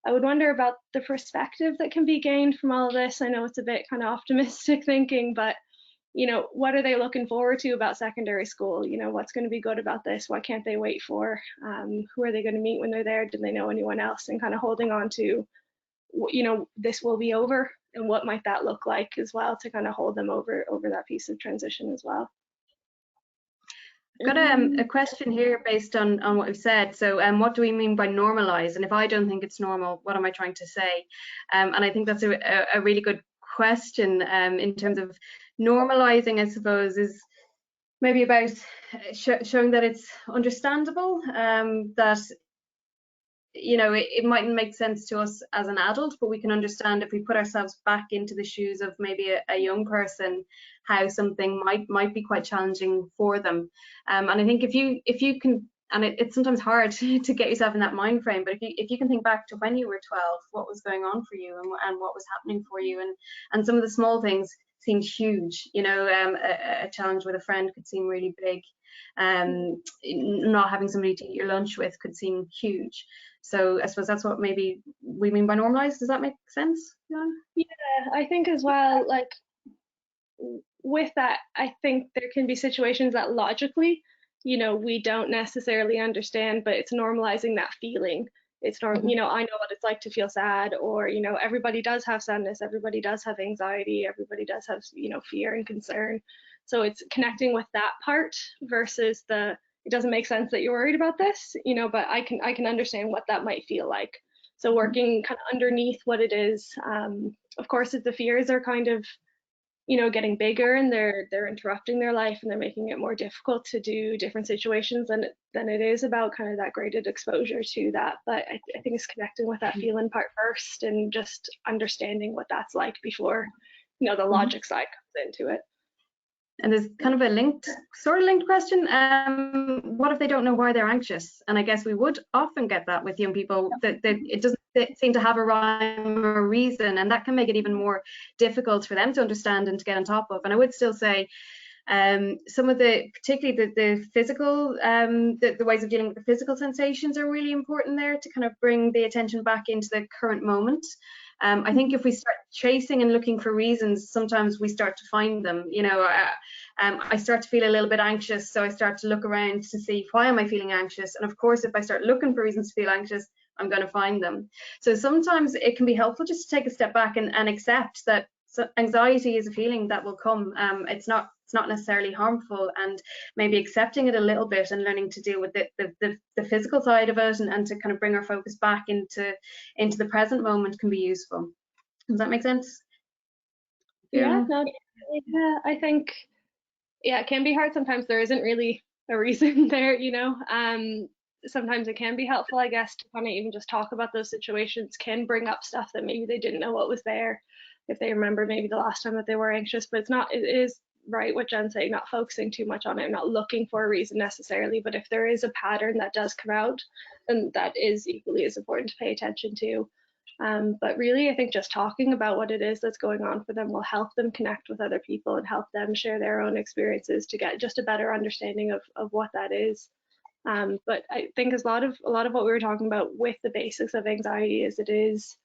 I would wonder about the perspective that can be gained from all of this. I know it's a bit kind of optimistic thinking, but what are they looking forward to about secondary school? What's going to be good about this? What can't they wait for? Who are they going to meet when they're there? Do they know anyone else? And kind of holding on to, this will be over and what might that look like as well, to kind of hold them over that piece of transition as well. I've got a question here based on what we've said. So what do we mean by normalize? And if I don't think it's normal, what am I trying to say? And I think that's a really good question. In terms of normalizing, I suppose, is maybe about showing that it's understandable, that it mightn't make sense to us as an adult, but we can understand if we put ourselves back into the shoes of maybe a young person, how something might be quite challenging for them. And I think if you can, and it's sometimes hard to get yourself in that mind frame, but if you can think back to when you were 12, what was going on for you, and what was happening for you, and some of the small things seemed huge. A challenge with a friend could seem really big. Not having somebody to eat your lunch with could seem huge. So I suppose that's what maybe we mean by normalize. Does that make sense? Yeah, I think as well, like with that, I think there can be situations that logically, we don't necessarily understand, but it's normalizing that feeling. It's I know what it's like to feel sad, or, everybody does have sadness, everybody does have anxiety, everybody does have, fear and concern. So it's connecting with that part versus it doesn't make sense that you're worried about this, but I can understand what that might feel like. So working kind of underneath what it is. Of course, if the fears are kind of, getting bigger and they're interrupting their life and they're making it more difficult to do different situations, then it is about kind of that graded exposure to that. But I think it's connecting with that feeling part first and just understanding what that's like before, the logic side comes into it. And there's kind of a sort of linked question. What if they don't know why they're anxious? And I guess we would often get that with young people, that it doesn't seem to have a rhyme or reason, and that can make it even more difficult for them to understand and to get on top of. And I would still say some of particularly the physical, the ways of dealing with the physical sensations are really important there, to kind of bring the attention back into the current moment. I think if we start chasing and looking for reasons, sometimes we start to find them. I start to feel a little bit anxious, so I start to look around to see, why am I feeling anxious? And of course, if I start looking for reasons to feel anxious, I'm going to find them. So sometimes it can be helpful just to take a step back and accept that anxiety is a feeling that will come. It's not necessarily harmful, and maybe accepting it a little bit and learning to deal with the physical side of it, and to kind of bring our focus back into the present moment can be useful. Does that make sense? Yeah, no, yeah, I think, it can be hard sometimes. There isn't really a reason there, sometimes it can be helpful, I guess, to kind of even just talk about those situations, can bring up stuff that maybe they didn't know what was there, if they remember maybe the last time that they were anxious. But it is right what Jen's saying, not focusing too much on it, not looking for a reason necessarily, but if there is a pattern that does come out, then that is equally as important to pay attention to. But really, I think just talking about what it is that's going on for them will help them connect with other people and help them share their own experiences to get just a better understanding of what that is. But I think a lot of what we were talking about with the basics of anxiety is it is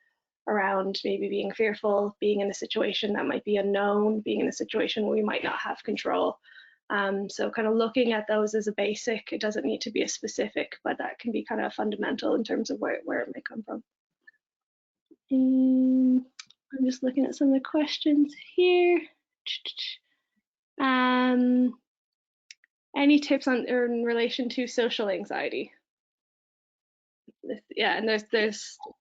around maybe being fearful, being in a situation that might be unknown, being in a situation where we might not have control. So kind of looking at those as a basic. It doesn't need to be a specific, but that can be kind of fundamental in terms of where it may come from. I'm just looking at some of the questions here. Any tips in relation to social anxiety? Yeah, and there's a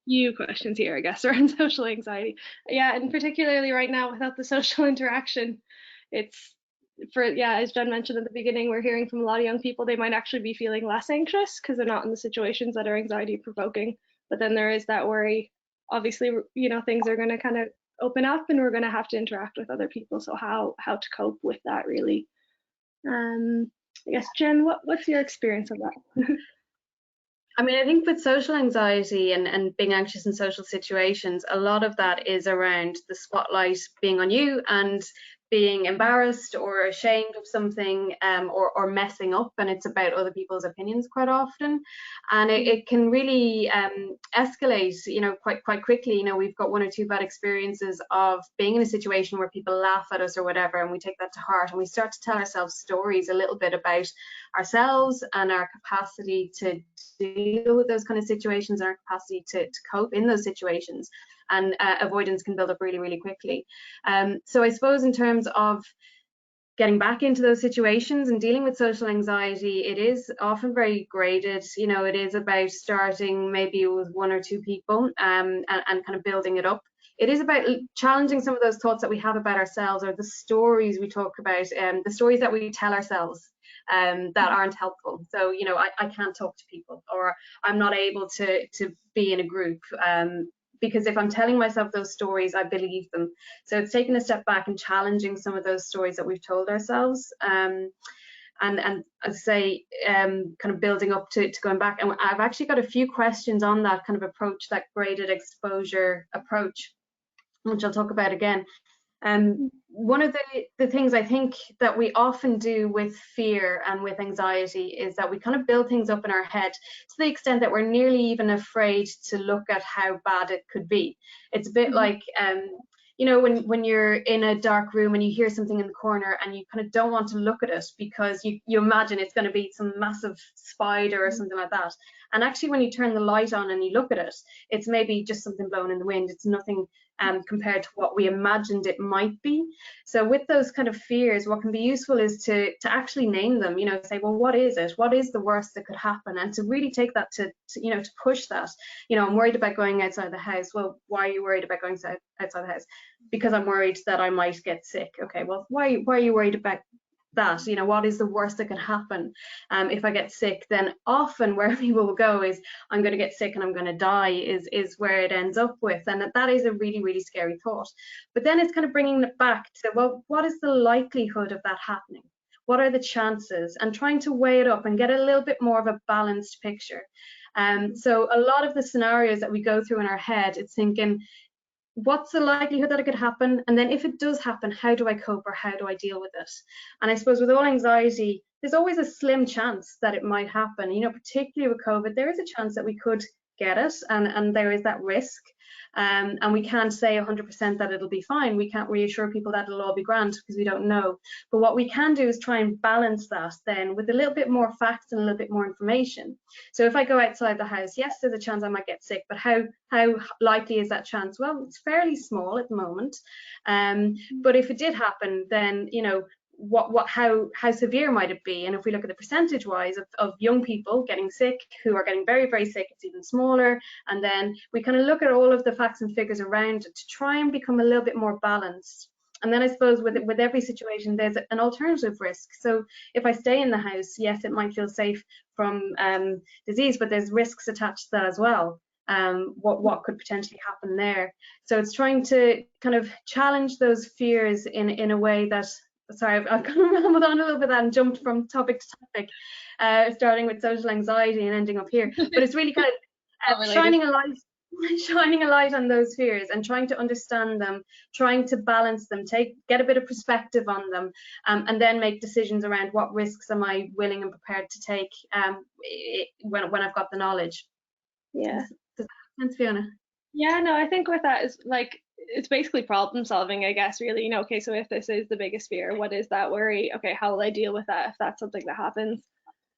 few questions here, I guess, around social anxiety. Yeah, and particularly right now, without the social interaction, it's as Jen mentioned at the beginning, we're hearing from a lot of young people, they might actually be feeling less anxious because they're not in the situations that are anxiety provoking. But then there is that worry. Obviously, things are going to kind of open up and we're going to have to interact with other people. So how to cope with that, really? I guess, Jen, what's your experience of that? I mean, I think with social anxiety and being anxious in social situations, a lot of that is around the spotlight being on you and being embarrassed or ashamed of something, or messing up, and it's about other people's opinions quite often, and it can really escalate, quite quickly. We've got one or two bad experiences of being in a situation where people laugh at us or whatever, and we take that to heart, and we start to tell ourselves stories a little bit about ourselves and our capacity to deal with those kind of situations, and our capacity to cope in those situations. and avoidance can build up really, really quickly. So I suppose in terms of getting back into those situations and dealing with social anxiety, it is often very graded. You know, it is about starting maybe with one or two people and kind of building it up. It is about challenging some of those thoughts that we have about ourselves, or the stories we talk about, the stories that we tell ourselves that aren't helpful. So, you know, I can't talk to people, or I'm not able to be in a group. Because if I'm telling myself those stories, I believe them. So it's taking a step back and challenging some of those stories that we've told ourselves. And as I say, kind of building up to going back. And I've actually got a few questions on that kind of approach, that graded exposure approach, which I'll talk about again. One of the things I think that we often do with fear and with anxiety is that we kind of build things up in our head to the extent that we're nearly even afraid to look at how bad it could be. It's a bit like, you know, when you're in a dark room and you hear something in the corner and you kind of don't want to look at it because you imagine it's going to be some massive spider or something like that. And actually, when you turn the light on and you look at it, it's maybe just something blowing in the wind. It's nothing compared to what we imagined it might be. So with those kind of fears, what can be useful is to actually name them, you know, say, well, what is it? What is the worst that could happen? And to really take that to you know, to push that. You know, I'm worried about going outside the house. Well, why are you worried about going outside the house? Because I'm worried that I might get sick. Okay, well, why are you worried about that? You know, what is the worst that can happen if I get sick? Then often where people will go is, I'm going to get sick and I'm going to die, is where it ends up with. And that is a really, really scary thought. But then it's kind of bringing it back to, well, what is the likelihood of that happening? What are the chances? And trying to weigh it up and get a little bit more of a balanced picture. So a lot of the scenarios that we go through in our head, it's thinking, what's the likelihood that it could happen? And then if it does happen, how do I cope, or how do I deal with it? And I suppose with all anxiety, there's always a slim chance that it might happen. You know, particularly with COVID, there is a chance that we could get it, and there is that risk. And we can't say 100% that it'll be fine. We can't reassure people that it'll all be grand, because we don't know. But what we can do is try and balance that then with a little bit more facts and a little bit more information. So if I go outside the house, yes, there's a chance I might get sick, but how likely is that chance? Well, it's fairly small at the moment. But if it did happen, then, you know, how severe might it be? And if we look at the percentage wise of young people getting sick, who are getting very, very sick, it's even smaller. And then we kind of look at all of the facts and figures around it to try and become a little bit more balanced. And then I suppose with every situation, there's an alternative risk. So if I stay in the house, yes, it might feel safe from disease, but there's risks attached to that as well. What could potentially happen there? So it's trying to kind of challenge those fears in a way that, sorry, I've kind of rambled on a little bit and jumped from topic to topic, starting with social anxiety and ending up here. But it's really kind of shining a light on those fears and trying to understand them, trying to balance them, get a bit of perspective on them, and then make decisions around what risks am I willing and prepared to take when I've got the knowledge. Yeah. Does that make sense, Fiona? Yeah, no, I think with that is like, it's basically problem solving, I guess, really. You know, okay, so if this is the biggest fear, what is that worry? Okay, how will I deal with that if that's something that happens?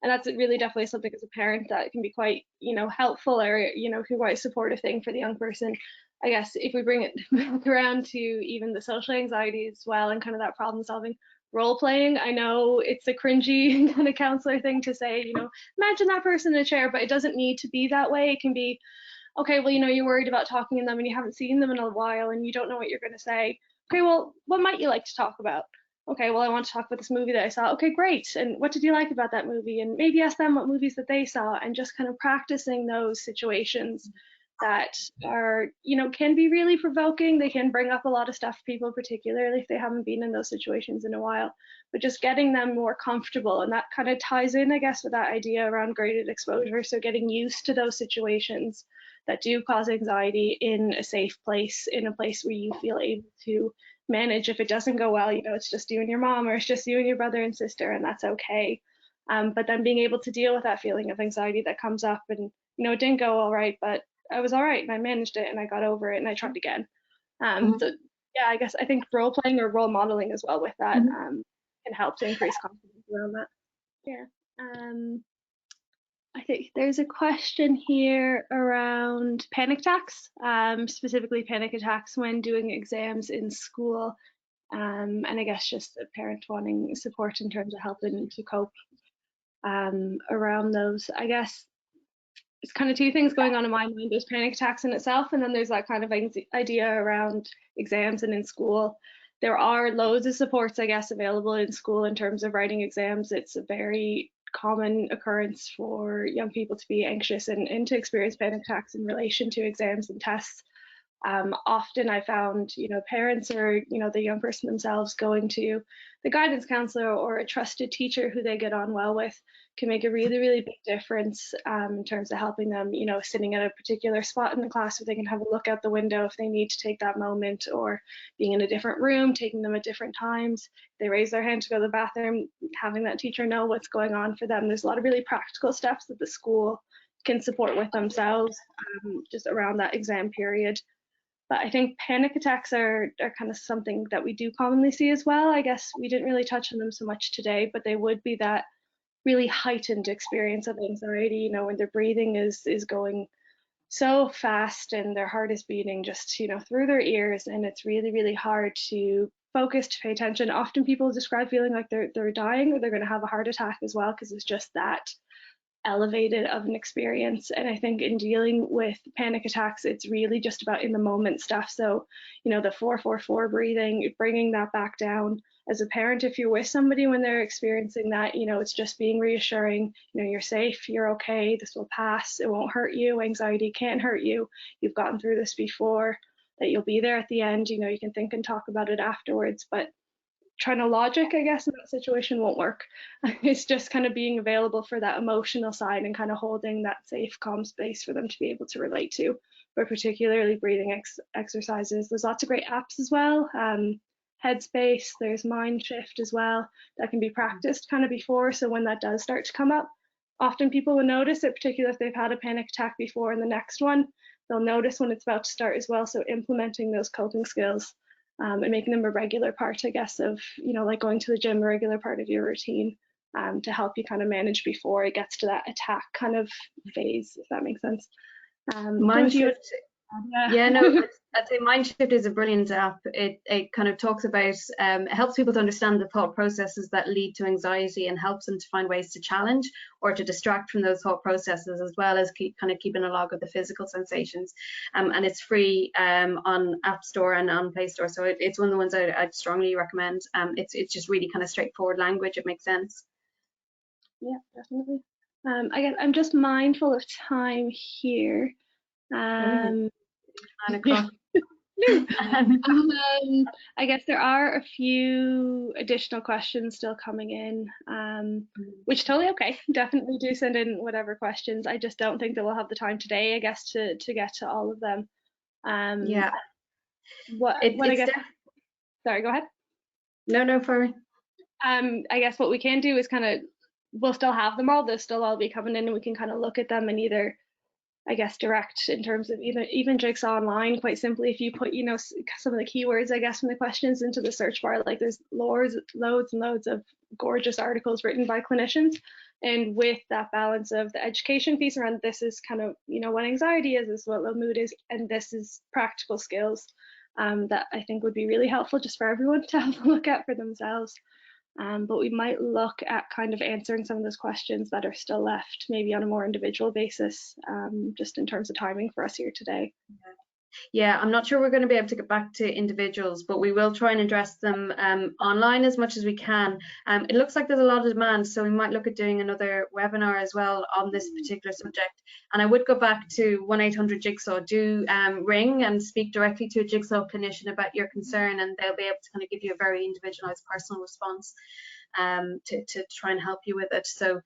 And that's really definitely something as a parent that can be quite, you know, helpful, or, you know, quite a supportive thing for the young person. I guess if we bring it back around to even the social anxiety as well, and kind of that problem solving, role playing. I know it's a cringy kind of counselor thing to say, you know, imagine that person in a chair, but it doesn't need to be that way. It can be, okay, well, you know, you're worried about talking to them and you haven't seen them in a while and you don't know what you're going to say. Okay, well, what might you like to talk about? Okay, well, I want to talk about this movie that I saw. Okay, great. And what did you like about that movie? And maybe ask them what movies that they saw, and just kind of practicing those situations that are, you know, can be really provoking. They can bring up a lot of stuff for people, particularly if they haven't been in those situations in a while, but just getting them more comfortable. And that kind of ties in, I guess, with that idea around graded exposure. So getting used to those situations that do cause anxiety in a safe place, in a place where you feel able to manage. If it doesn't go well, you know, it's just you and your mom, or it's just you and your brother and sister, and that's okay. But then being able to deal with that feeling of anxiety that comes up, and, you know, it didn't go all right, but I was all right and I managed it and I got over it and I tried again. So yeah, I guess I think role playing or role modeling as well with that can help to increase confidence around that. Yeah. I think there's a question here around panic attacks, specifically panic attacks when doing exams in school, and I guess just a parent wanting support in terms of helping to cope around those. I guess it's kind of two things going on in my mind. There's panic attacks in itself, and then there's that kind of idea around exams and in school. There are loads of supports, I guess, available in school in terms of writing exams. It's a very common occurrence for young people to be anxious and to experience panic attacks in relation to exams and tests. Often I found, parents or, the young person themselves going to the guidance counselor or a trusted teacher who they get on well with can make a really, really big difference in terms of helping them, sitting at a particular spot in the class where they can have a look out the window if they need to take that moment, or being in a different room, taking them at different times. They raise their hand to go to the bathroom, having that teacher know what's going on for them. There's a lot of really practical steps that the school can support with themselves just around that exam period. But I think panic attacks are kind of something that we do commonly see as well. I guess we didn't really touch on them so much today, but they would be that really heightened experience of anxiety, when their breathing is going so fast and their heart is beating just, through their ears, and it's really, really hard to focus, to pay attention. Often people describe feeling like they're dying or they're going to have a heart attack as well, because it's just that elevated of an experience. And I think in dealing with panic attacks, it's really just about in the moment stuff. So, the 4-4-4 breathing, bringing that back down. As a parent, if you're with somebody when they're experiencing that, it's just being reassuring, you're safe, you're okay, this will pass, it won't hurt you, anxiety can't hurt you, you've gotten through this before, that you'll be there at the end, you can think and talk about it afterwards. But trying to logic, I guess, in that situation won't work. It's just kind of being available for that emotional side and kind of holding that safe, calm space for them to be able to relate to. But particularly breathing exercises. There's lots of great apps as well. Headspace, there's Mind Shift as well, that can be practiced kind of before. So when that does start to come up, often people will notice it, particularly if they've had a panic attack before, and the next one, they'll notice when it's about to start as well. So implementing those coping skills and making them a regular part, I guess, of, like going to the gym, a regular part of your routine, to help you kind of manage before it gets to that attack kind of phase, if that makes sense. Mind Shift. Yeah, no, I'd say Mind Shift is a brilliant app. It kind of talks about, it helps people to understand the thought processes that lead to anxiety, and helps them to find ways to challenge or to distract from those thought processes, as well as keeping a log of the physical sensations. And it's free on App Store and on Play Store. So it's one of the ones I'd strongly recommend. It's just really kind of straightforward language. It makes sense. Yeah, definitely. I'm just mindful of time here. 9 o'clock. I guess there are a few additional questions still coming in, which totally okay. Definitely do send in whatever questions. I just don't think that we'll have the time today, I guess, to get to all of them. Yeah. Sorry, go ahead. No, sorry. I guess what we can do is we'll still have them all. They'll still all be coming in, and we can kind of look at them and either, I guess, direct in terms of even Jigsaw Online. Quite simply, if you put, some of the keywords, I guess, from the questions into the search bar, like there's loads and loads of gorgeous articles written by clinicians. And with that balance of the education piece around, this is kind of, what anxiety is, this is what low mood is, and this is practical skills that I think would be really helpful just for everyone to have a look at for themselves. But we might look at kind of answering some of those questions that are still left, maybe on a more individual basis, just in terms of timing for us here today. Yeah, I'm not sure we're going to be able to get back to individuals, but we will try and address them online as much as we can. It looks like there's a lot of demand, so we might look at doing another webinar as well on this particular subject. And I would go back to 1-800-JIGSAW. Do ring and speak directly to a Jigsaw clinician about your concern, and they'll be able to kind of give you a very individualized personal response to try and help you with it. So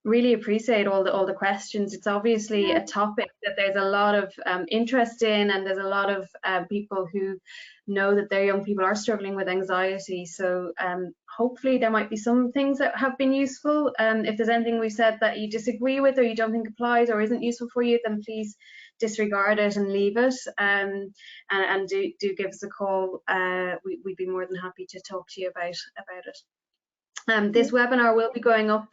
really appreciate all the questions. It's obviously a topic that there's a lot of interest in, and there's a lot of people who know that their young people are struggling with anxiety. So hopefully there might be some things that have been useful. If there's anything we've said that you disagree with or you don't think applies or isn't useful for you, then please disregard it and leave it, and do give us a call. We'd be more than happy to talk to you about it. This webinar will be going up.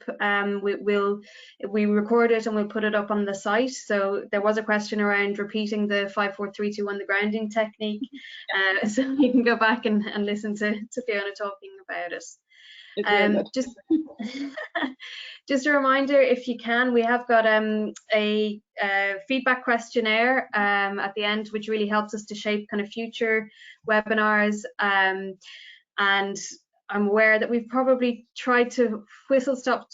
We record it and we'll put it up on the site. So there was a question around repeating the 5, 4, 3, 2, 1, the grounding technique. So you can go back and listen to Fiona talking about it. It's very good. Just a reminder, if you can, we have got a feedback questionnaire at the end, which really helps us to shape kind of future webinars. And I'm aware that we've probably tried to whistle-stop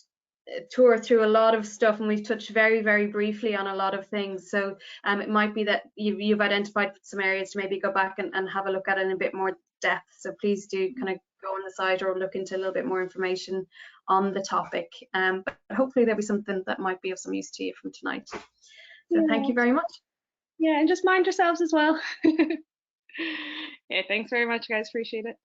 tour through a lot of stuff, and we've touched very, very briefly on a lot of things. So it might be that you've identified some areas to maybe go back and have a look at it in a bit more depth. So please do kind of go on the site or look into a little bit more information on the topic. But hopefully there'll be something that might be of some use to you from tonight. So yeah. Thank you very much. Yeah, and just mind yourselves as well. Yeah, thanks very much, guys. Appreciate it.